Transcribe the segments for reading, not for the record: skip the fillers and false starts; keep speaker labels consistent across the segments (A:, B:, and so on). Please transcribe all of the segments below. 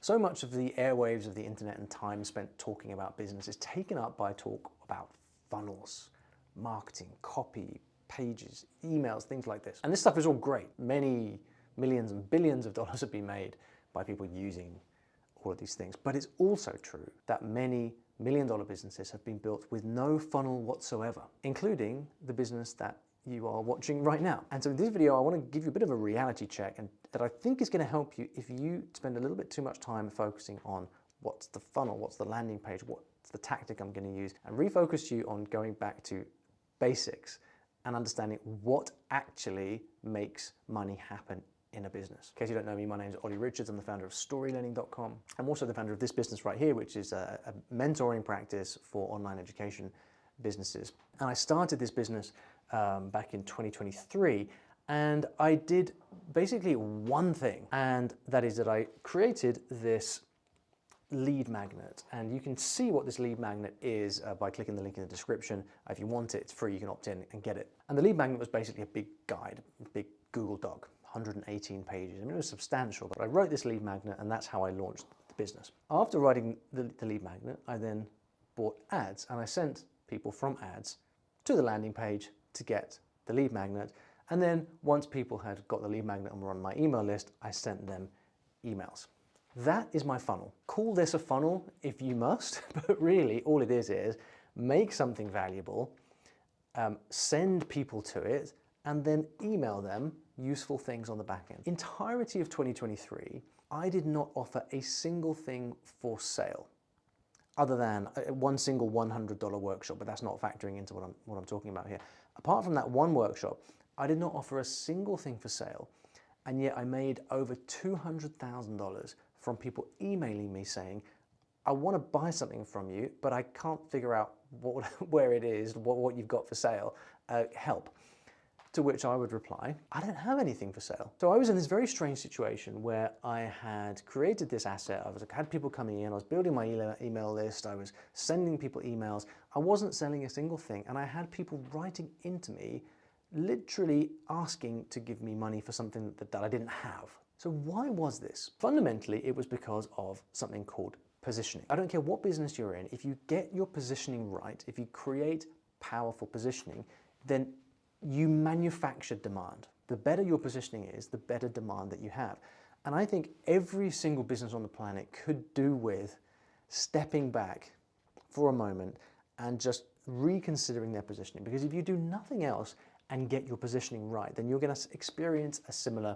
A: So much of the airwaves of the internet and time spent talking about business is taken up by talk about funnels, marketing, copy, pages, emails, things like this. And this stuff is all great. Many millions and billions of dollars have been made by people using all of these things. But it's also true that many million-dollar businesses have been built with no funnel whatsoever, including the business that you are watching right now. And so in this video, I want to give you a bit of a reality check, and that I think is going to help you if you spend a little bit too much time focusing on what's the funnel, what's the landing page, what's the tactic I'm going to use, and refocus you on going back to basics and understanding what actually makes money happen in a business. In case you don't know me, my name is Olly Richards. I'm the founder of StoryLearning.com. I'm also the founder of this business right here, which is a mentoring practice for online education businesses. And I started this business back in 2023, and I did basically one thing, and that is that I created this lead magnet. And you can see what this lead magnet is by clicking the link in the description. If you want it, it's free, you can opt in and get it. And the lead magnet was basically a big guide, a big Google Doc, 118 pages. I mean, it was substantial, but I wrote this lead magnet, and that's how I launched the business. After writing the lead magnet, I then bought ads, and I sent people from ads to the landing page to get the lead magnet. And then once people had got the lead magnet and were on my email list, I sent them emails. That is my funnel. Call this a funnel if you must, but really all it is make something valuable, send people to it, and then email them useful things on the back end. Entirety of 2023, I did not offer a single thing for sale, other than one single $100 workshop, but that's not factoring into what I'm talking about here. Apart from that one workshop, I did not offer a single thing for sale, and yet I made over $200,000 from people emailing me saying, I want to buy something from you, but I can't figure out where it is, what you've got for sale, help. To which I would reply, I don't have anything for sale. So I was in this very strange situation where I had created this asset, I had people coming in, I was building my email list, I was sending people emails, I wasn't selling a single thing, and I had people writing into me, literally asking to give me money for something that I didn't have. So why was this? Fundamentally, it was because of something called positioning. I don't care what business you're in, if you get your positioning right, if you create powerful positioning, then you manufacture demand. The better your positioning is, the better demand that you have. And I think every single business on the planet could do with stepping back for a moment and just reconsidering their positioning. Because if you do nothing else and get your positioning right, then you're going to experience a similar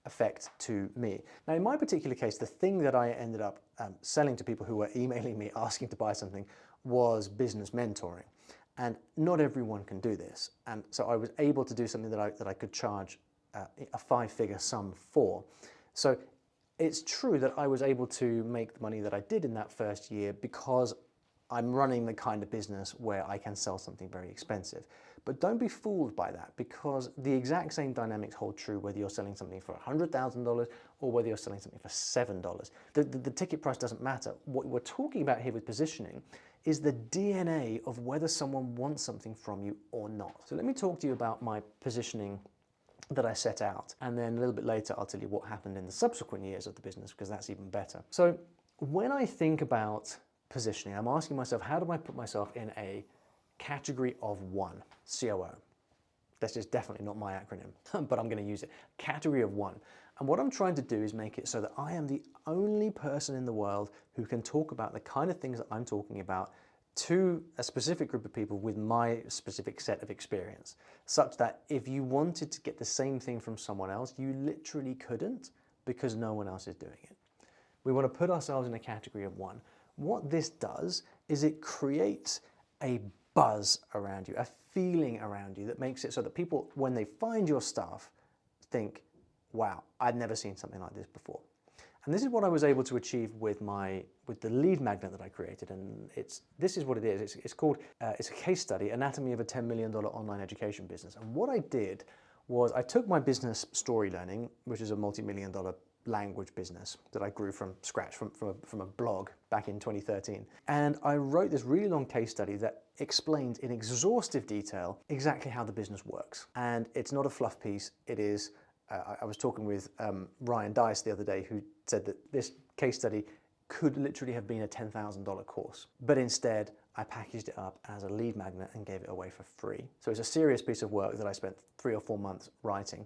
A: effect to me. Now, in my particular case, the thing that I ended up selling to people who were emailing me asking to buy something was business mentoring. And not everyone can do this. And so I was able to do something that I could charge a five-figure sum for. So it's true that I was able to make the money that I did in that first year because I'm running the kind of business where I can sell something very expensive. But don't be fooled by that, because the exact same dynamics hold true whether you're selling something for $100,000 or whether you're selling something for $7. The ticket price doesn't matter. What we're talking about here with positioning is the DNA of whether someone wants something from you or not. So let me talk to you about my positioning that I set out, and then a little bit later I'll tell you what happened in the subsequent years of the business, because that's even better. So when I think about positioning, I'm asking myself, how do I put myself in a category of one, COO? This is definitely not my acronym, but I'm going to use it. Category of one. And what I'm trying to do is make it so that I am the only person in the world who can talk about the kind of things that I'm talking about to a specific group of people with my specific set of experience, such that if you wanted to get the same thing from someone else, you literally couldn't, because no one else is doing it. We want to put ourselves in a category of one. What this does is it creates a buzz around you, a feeling around you that makes it so that people, when they find your stuff, think, wow, I'd never seen something like this before. And this is what I was able to achieve with the lead magnet that I created. And this is what it is. It's called, it's a case study, Anatomy of a $10 Million Online Education Business. And what I did was I took my business StoryLearning, which is a multi-million-dollar language business that I grew from scratch from a blog back in 2013. And I wrote this really long case study that explains in exhaustive detail exactly how the business works. And it's not a fluff piece. It is, I was talking with Ryan Dice the other day, who said that this case study could literally have been a $10,000 course, but instead I packaged it up as a lead magnet and gave it away for free. So it's a serious piece of work that I spent 3 or 4 months writing.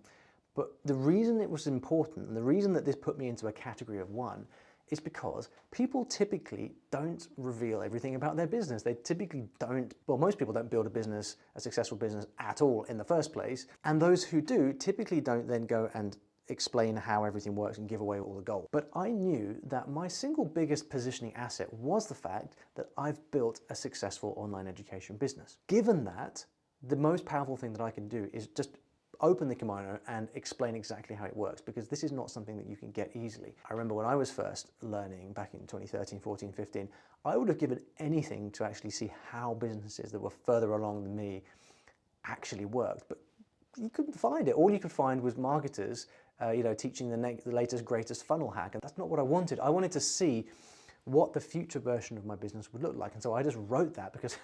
A: But the reason it was important, and the reason that this put me into a category of one, is because people typically don't reveal everything about their business. They typically don't, well, most people don't build a business, a successful business at all in the first place. And those who do typically don't then go and explain how everything works and give away all the gold. But I knew that my single biggest positioning asset was the fact that I've built a successful online education business. Given that, the most powerful thing that I can do is just open the kimono and explain exactly how it works, because this is not something that you can get easily. I remember when I was first learning back in 2013, 14, 15, I would have given anything to actually see how businesses that were further along than me actually worked, but you couldn't find it. All you could find was marketers teaching the latest, greatest funnel hack, and that's not what I wanted. I wanted to see what the future version of my business would look like, and so I just wrote that because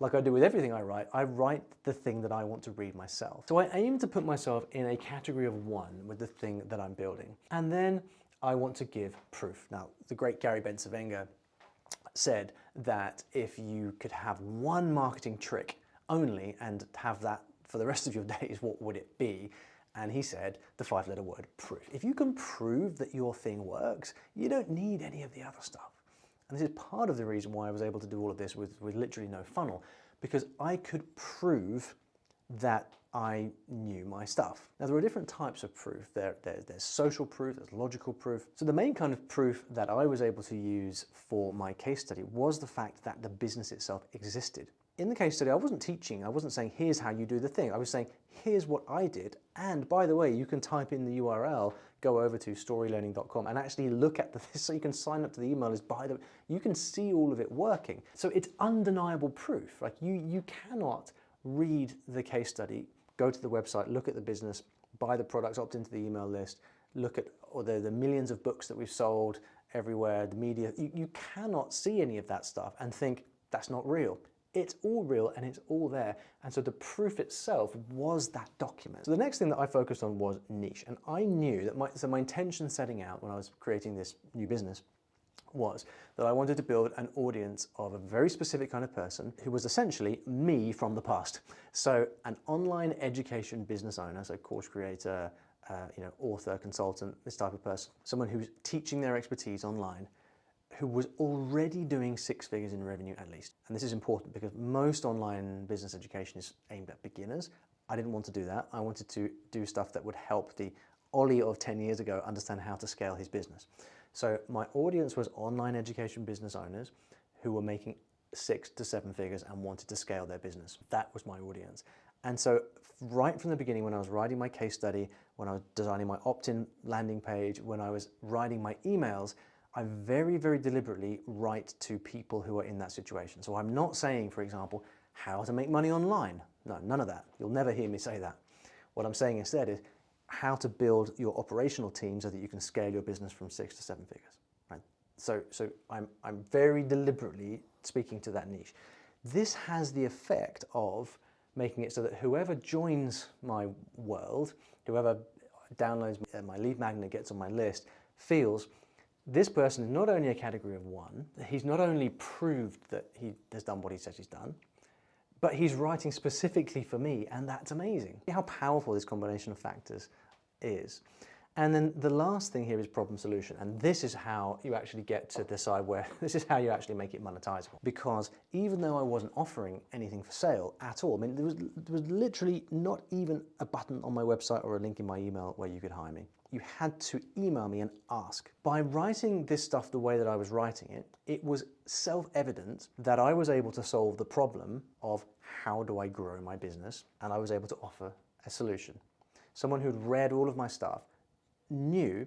A: like I do with everything I write the thing that I want to read myself. So I aim to put myself in a category of one with the thing that I'm building. And then I want to give proof. Now, the great Gary Bencivenga said that if you could have one marketing trick only and have that for the rest of your days, what would it be? And he said the 5-letter word, proof. If you can prove that your thing works, you don't need any of the other stuff. And this is part of the reason why I was able to do all of this with literally no funnel, because I could prove that I knew my stuff. Now, there are different types of proof. There's social proof, there's logical proof. So the main kind of proof that I was able to use for my case study was the fact that the business itself existed. In the case study, I wasn't teaching, I wasn't saying, here's how you do the thing. I was saying, here's what I did. And by the way, you can type in the URL, go over to storylearning.com and actually look at this, so you can sign up to the email list, you can see all of it working. So it's undeniable proof. Like you cannot read the case study, go to the website, look at the business, buy the products, opt into the email list, look at the millions of books that we've sold everywhere, the media. You cannot see any of that stuff and think that's not real. It's all real and it's all there. And so the proof itself was that document. So the next thing that I focused on was niche. And I knew that my intention setting out when I was creating this new business was that I wanted to build an audience of a very specific kind of person who was essentially me from the past. So an online education business owner, so course creator, author, consultant, this type of person, someone who's teaching their expertise online, who was already doing 6 figures in revenue at least. And this is important because most online business education is aimed at beginners. I didn't want to do that. I wanted to do stuff that would help the Olly of 10 years ago understand how to scale his business. So my audience was online education business owners who were making 6 to 7 figures and wanted to scale their business. That was my audience. And so right from the beginning, when I was writing my case study, when I was designing my opt-in landing page, when I was writing my emails, I very, very deliberately write to people who are in that situation. So I'm not saying, for example, how to make money online. No, none of that. You'll never hear me say that. What I'm saying instead is how to build your operational team so that you can scale your business from 6 to 7 figures. Right? So I'm very deliberately speaking to that niche. This has the effect of making it so that whoever joins my world, whoever downloads my lead magnet, gets on my list, feels this person is not only a category of one, he's not only proved that he has done what he says he's done, but he's writing specifically for me, and that's amazing. See how powerful this combination of factors is. And then the last thing here is problem solution, and this is how you actually get to decide this is how you actually make it monetizable. Because even though I wasn't offering anything for sale at all, I mean, there was literally not even a button on my website or a link in my email where you could hire me. You had to email me and ask. By writing this stuff the way that I was writing it, it was self-evident that I was able to solve the problem of how do I grow my business, and I was able to offer a solution. Someone who'd read all of my stuff knew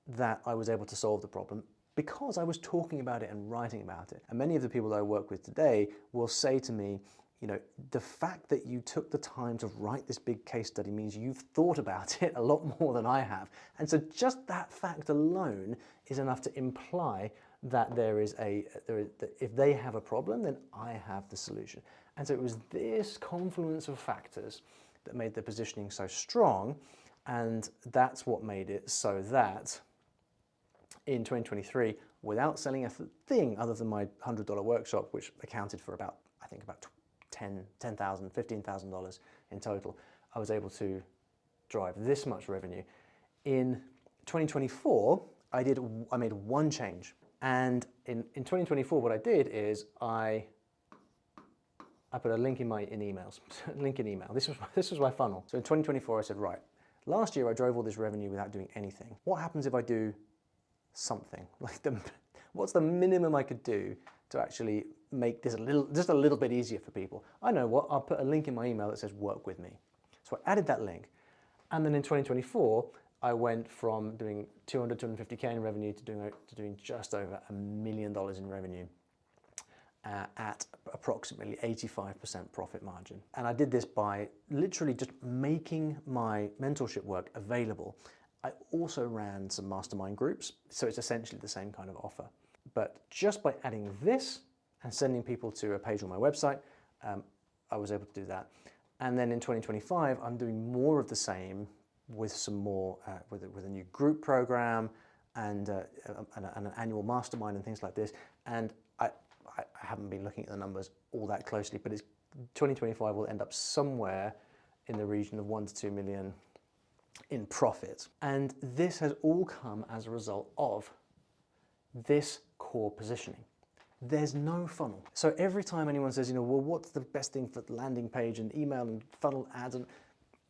A: that I was able to solve the problem because I was talking about it and writing about it. And many of the people that I work with today will say to me, the fact that you took the time to write this big case study means you've thought about it a lot more than I have. And so just that fact alone is enough to imply that if they have a problem, then I have the solution. And so it was this confluence of factors that made the positioning so strong, and that's what made it so that in 2023 without selling a thing other than my $100 workshop, which accounted for about, I think about $10,000, $15,000 in total. I was able to drive this much revenue. In 2024, I made one change. And in 2024, what I did is I put a link in emails, link in email. This was my funnel. So in 2024, I said, right, last year I drove all this revenue without doing anything. What happens if I do something? Like what's the minimum I could do to actually make this just a little bit easier for people? I know what, I'll put a link in my email that says work with me. So I added that link. And then in 2024, I went from doing 200, 250K in revenue to doing just over $1 million in revenue at approximately 85% profit margin. And I did this by literally just making my mentorship work available. I also ran some mastermind groups, so it's essentially the same kind of offer. But just by adding this and sending people to a page on my website, I was able to do that. And then in 2025, I'm doing more of the same with some more, with a new group program and an annual mastermind and things like this. And I haven't been looking at the numbers all that closely, but 2025 will end up somewhere in the region of 1 to 2 million in profit. And this has all come as a result of this core positioning. There's no funnel. So every time anyone says, well, what's the best thing for the landing page and email and funnel ads? And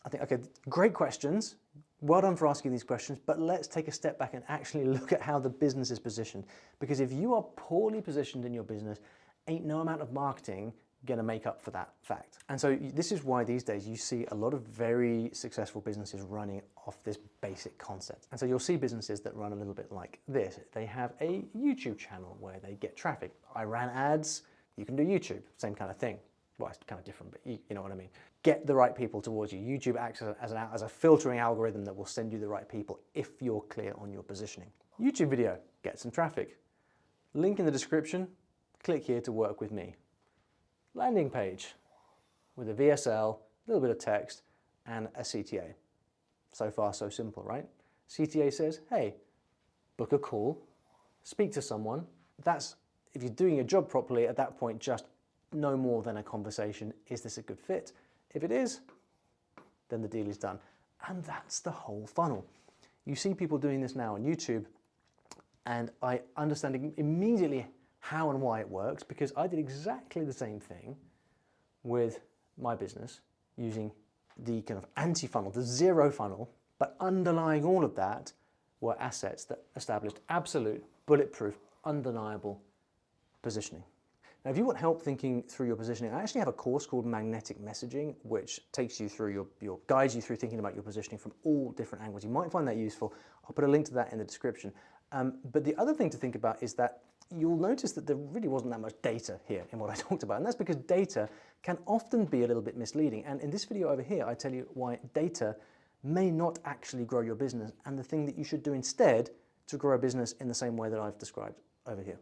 A: I think, okay, great questions. Well done for asking these questions, but let's take a step back and actually look at how the business is positioned. Because if you are poorly positioned in your business, ain't no amount of marketing gonna make up for that fact. And so this is why these days you see a lot of very successful businesses running off this basic concept. And so you'll see businesses that run a little bit like this. They have a YouTube channel where they get traffic. I ran ads, you can do YouTube, same kind of thing. Well, it's kind of different, but you know what I mean. Get the right people towards you. YouTube acts as a filtering algorithm that will send you the right people if you're clear on your positioning. YouTube video, get some traffic. Link in the description, click here to work with me. Landing page with a VSL, a little bit of text, and a CTA. So far, so simple, right? CTA says, hey, book a call, speak to someone. That's, if you're doing your job properly, at that point, just no more than a conversation. Is this a good fit? If it is, then the deal is done. And that's the whole funnel. You see people doing this now on YouTube, and I understand immediately how and why it works, because I did exactly the same thing with my business using the kind of anti-funnel, the zero funnel, but underlying all of that were assets that established absolute, bulletproof, undeniable positioning. Now, if you want help thinking through your positioning, I actually have a course called Magnetic Messaging, which takes you through guides you through thinking about your positioning from all different angles. You might find that useful. I'll put a link to that in the description. But the other thing to think about is that you'll notice that there really wasn't that much data here in what I talked about. And that's because data can often be a little bit misleading. And in this video over here, I tell you why data may not actually grow your business and the thing that you should do instead to grow a business in the same way that I've described over here.